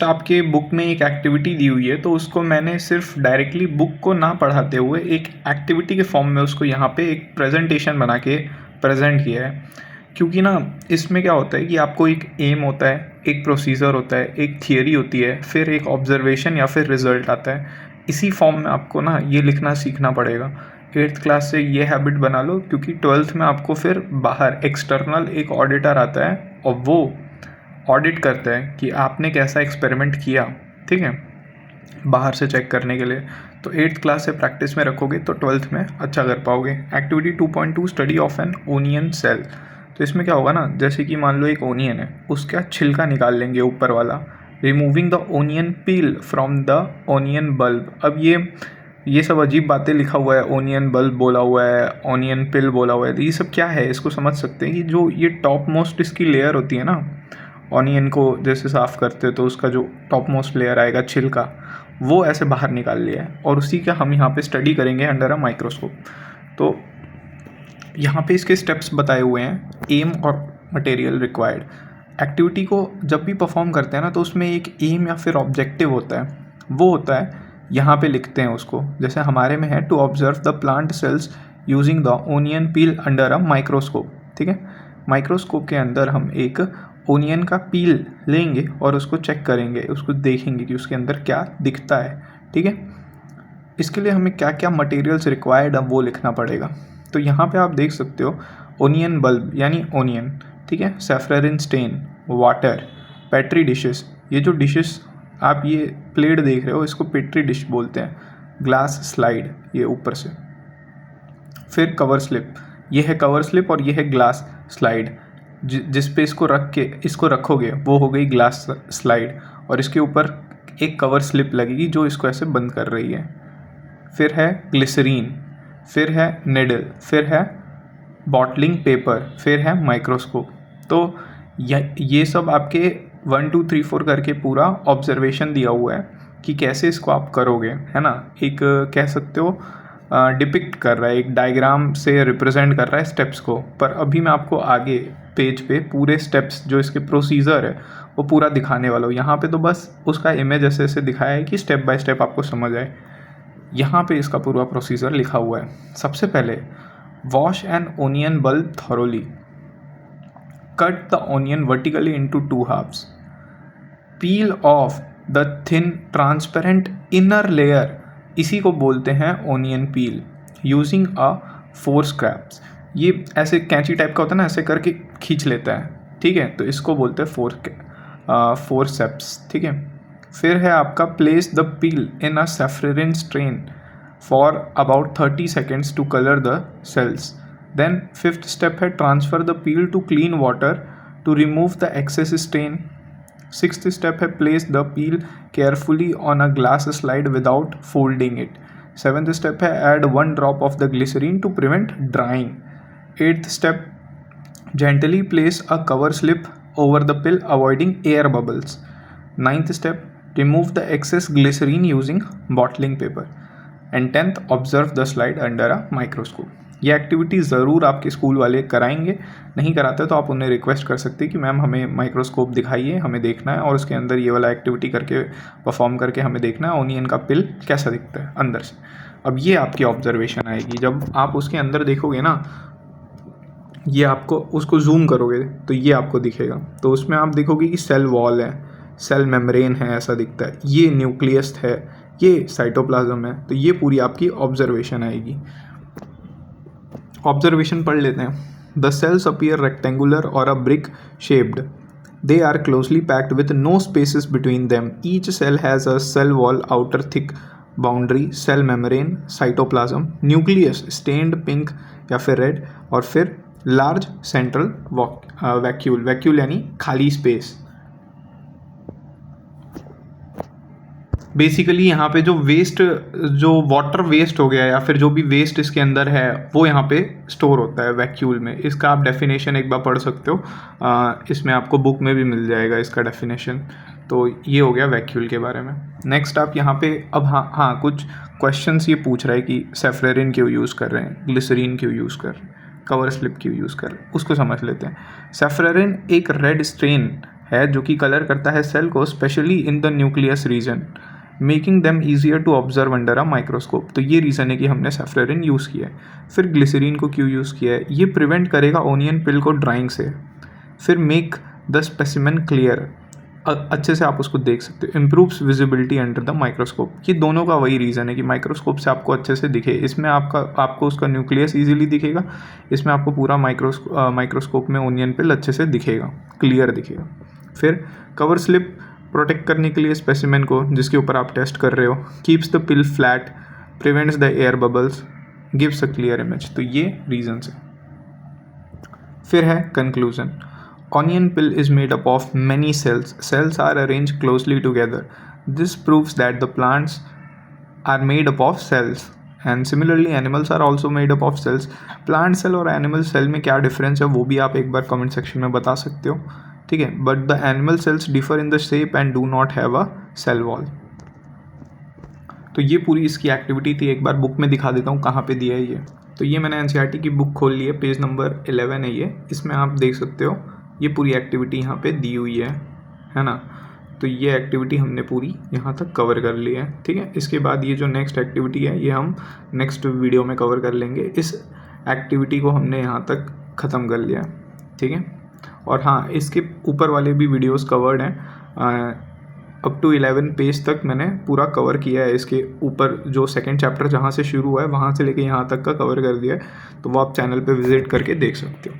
आपके बुक में एक एक्टिविटी दी हुई है, तो उसको मैंने सिर्फ डायरेक्टली बुक को ना पढ़ाते हुए एक एक्टिविटी के फॉर्म में उसको यहाँ पे एक प्रेजेंटेशन बना के प्रेजेंट किया है। क्योंकि ना इसमें क्या होता है कि आपको एक एम होता है, एक प्रोसीजर होता है, एक थियरी होती है, फिर एक ऑब्जर्वेशन या फिर रिजल्ट आता है। इसी फॉर्म में आपको ना ये लिखना सीखना पड़ेगा। 8th क्लास से ये हैबिट बना लो, क्योंकि 12th में आपको फिर बाहर एक्सटर्नल एक ऑडिटर आता है और वो ऑडिट करता है कि आपने कैसा एक्सपेरिमेंट किया, ठीक है, बाहर से चेक करने के लिए। तो 8th क्लास से प्रैक्टिस में रखोगे तो 12th में अच्छा कर पाओगे। Activity 2.2 study of an onion cell. तो इसमें क्या होगा ना, जैसे कि मान लो एक ओनियन है, उसका छिलका निकाल लेंगे ऊपर वाला, removing the onion peel from the onion bulb. अब ये सब अजीब बातें लिखा हुआ है, ओनियन बल्ब बोला हुआ है, ओनियन पिल बोला हुआ है, तो ये सब क्या है इसको समझ सकते हैं कि जो ये टॉप मोस्ट इसकी लेयर होती है ना, ऑनियन को जैसे साफ़ करते हैं तो उसका जो टॉप मोस्ट लेयर आएगा छिलका, वो ऐसे बाहर निकाल लिया है और उसी का हम यहाँ पे स्टडी करेंगे अंडर अ माइक्रोस्कोप। तो यहाँ पे इसके स्टेप्स बताए हुए हैं, एम और मटेरियल रिक्वायर्ड। एक्टिविटी को जब भी परफॉर्म करते हैं ना, तो उसमें एक एम या फिर ऑब्जेक्टिव होता है, वो होता है यहाँ पे लिखते हैं उसको। जैसे हमारे में है to observe the plant cells using the onion peel under a microscope, ठीक है। माइक्रोस्कोप के अंदर हम एक ओनियन का पील लेंगे और उसको चेक करेंगे, उसको देखेंगे कि उसके अंदर क्या दिखता है, ठीक है। इसके लिए हमें क्या क्या मटेरियल्स रिक्वायर्ड है वो लिखना पड़ेगा। तो यहाँ पे आप देख सकते हो ओनियन बल्ब यानी ओनियन, ठीक है, saffron stain, water, petri dishes. ये जो डिशेस आप ये प्लेट देख रहे हो इसको पेट्री डिश बोलते हैं। ग्लास स्लाइड ये ऊपर से, फिर कवर स्लिप, ये है कवर स्लिप और ये है ग्लास स्लाइड। जिस पे इसको रखोगे वो हो गई ग्लास स्लाइड और इसके ऊपर एक कवर स्लिप लगेगी जो इसको ऐसे बंद कर रही है। फिर है ग्लिसरीन, फिर है निडल, फिर है बॉटलिंग पेपर, फिर है माइक्रोस्कोप। तो ये सब आपके 1 2 3 4 करके पूरा ऑब्जर्वेशन दिया हुआ है कि कैसे इसको आप करोगे, है ना। एक कह सकते हो डिपिक्ट कर रहा है, एक डायग्राम से रिप्रेजेंट कर रहा है स्टेप्स को। पर अभी मैं आपको आगे पेज पे पूरे स्टेप्स जो इसके प्रोसीजर है वो पूरा दिखाने वाला हूँ। यहाँ पे तो बस उसका इमेज ऐसे ऐसे दिखाया है कि स्टेप बाय स्टेप आपको समझ आए। यहाँ पे इसका पूरा प्रोसीजर लिखा हुआ है। सबसे पहले wash an onion bulb thoroughly, cut the onion vertically into 2 halves, peel off the thin transparent inner layer, इसी को बोलते हैं ओनियन पील, यूजिंग अ फोर्सक्राफ्ट। ये ऐसे कैंची टाइप का होता है ना, ऐसे करके खींच लेता है, ठीक है, तो इसको बोलते हैं फोर्सेप्स, ठीक है। फिर है आपका place the peel in a saffron strain for about 30 seconds to colour the cells. Then 5th step है transfer the peel to clean water to remove the excess stain. 6th step है place the peel carefully on a glass slide without folding it. 7th step है add 1 drop of the glycerine to prevent drying. 8th step gently place a cover slip over the pill avoiding air bubbles. 9th step remove the excess glycerine using bottling paper. And 10th observe the slide under a microscope. ये activity ज़रूर आपके school वाले कराएंगे, नहीं कराते तो आप उन्हें रिक्वेस्ट कर सकते हैं कि मैम हमें माइक्रोस्कोप दिखाइए, हमें देखना है और उसके अंदर ये वाला एक्टिविटी करके परफॉर्म करके हमें देखना है ओनियन का पिल कैसा दिखता है अंदर से। अब ये आपकी ऑब्जर्वेशन आएगी, जब आप उसके अंदर देखोगे ना, ये आपको उसको जूम करोगे तो ये आपको दिखेगा। तो उसमें आप देखोगे कि सेल वॉल है, सेल मेम्ब्रेन है, ऐसा दिखता है, ये न्यूक्लियस है, ये साइटोप्लाज्म है। तो ये पूरी आपकी ऑब्जर्वेशन आएगी। ऑब्जर्वेशन पढ़ लेते हैं। द सेल्स अपीयर रेक्टेंगुलर और a brick shaped, they are closely packed with no spaces between them, each cell has a cell wall outer thick boundary, cell membrane, cytoplasm, nucleus stained pink या फिर red, और फिर large central vacuole, vacuole यानी खाली space. Basically यहाँ पे जो waste, जो वाटर वेस्ट हो गया या फिर जो भी वेस्ट इसके अंदर है वो यहाँ पे स्टोर होता है वैक्यूल में। इसका आप डेफिनेशन एक बार पढ़ सकते हो, इसमें आपको बुक में भी मिल जाएगा इसका डेफिनेशन। तो ये हो गया वैक्यूल के बारे में। नेक्स्ट आप यहाँ पे अब हाँ कुछ क्वेश्चंस ये पूछ रहा है कि सैफरन क्यों यूज़ कर रहे हैं, ग्लिसरीन क्यों यूज़ कर रहे हैं, कवर स्लिप क्यों यूज़ कर रहे हैं, उसको समझ लेते हैं। सैफरन एक रेड स्टेन है जो कि कलर करता है सेल को, especially in the nucleus region, making them easier to observe under a microscope. तो ये रीज़न है कि हमने सेफ्लोरिन यूज़ किया है। फिर ग्लिसरीन को क्यों यूज़ किया है? ये प्रिवेंट करेगा ओनियन पिल को ड्राइंग से। फिर मेक द स्पेसिमेन क्लियर, अच्छे से आप उसको देख सकते हो। Improves visibility under the microscope, ये दोनों का वही रीज़न है कि माइक्रोस्कोप से आपको अच्छे से दिखे। इसमें आपको उसका न्यूक्लियस ईजिली दिखेगा, इसमें आपको पूरा माइक्रोस्कोप में ओनियन पिल अच्छे से दिखेगा, क्लियर दिखेगा। फिर कवर स्लिप प्रोटेक्ट करने के लिए स्पेसिमेन को जिसके ऊपर आप टेस्ट कर रहे हो, keeps the pill flat, prevents the air bubbles, gives a clear image. तो ये रीजंस है। फिर है conclusion. Onion pill is made up of many cells. Cells are arranged closely together. This proves that the plants are made up of cells. And similarly animals are also made up of cells. Plant cell और animal cell में क्या difference है वो भी आप एक बार comment section में बता सकते हो, ठीक है। But the animal cells differ in the shape and do not have a cell wall. तो ये पूरी इसकी एक्टिविटी थी। एक बार बुक में दिखा देता हूँ कहाँ पे दिया है ये। तो ये मैंने एनसीईआरटी की बुक खोल ली है, पेज नंबर 11 है ये। इसमें आप देख सकते हो ये पूरी एक्टिविटी यहाँ पे दी हुई है ना। तो ये एक्टिविटी हमने पूरी यहाँ तक कवर कर ली है, ठीक है। इसके बाद ये जो नेक्स्ट एक्टिविटी है ये हम नेक्स्ट वीडियो में कवर कर लेंगे। इस एक्टिविटी को हमने यहाँ तक ख़त्म कर लिया, ठीक है। और हाँ, इसके ऊपर वाले भी वीडियोस कवर्ड हैं, अप टू 11 पेज तक मैंने पूरा कवर किया है। इसके ऊपर जो सेकंड चैप्टर जहाँ से शुरू हुआ है वहाँ से लेके यहाँ तक का कवर कर दिया है। तो वो आप चैनल पे विज़िट करके देख सकते हो।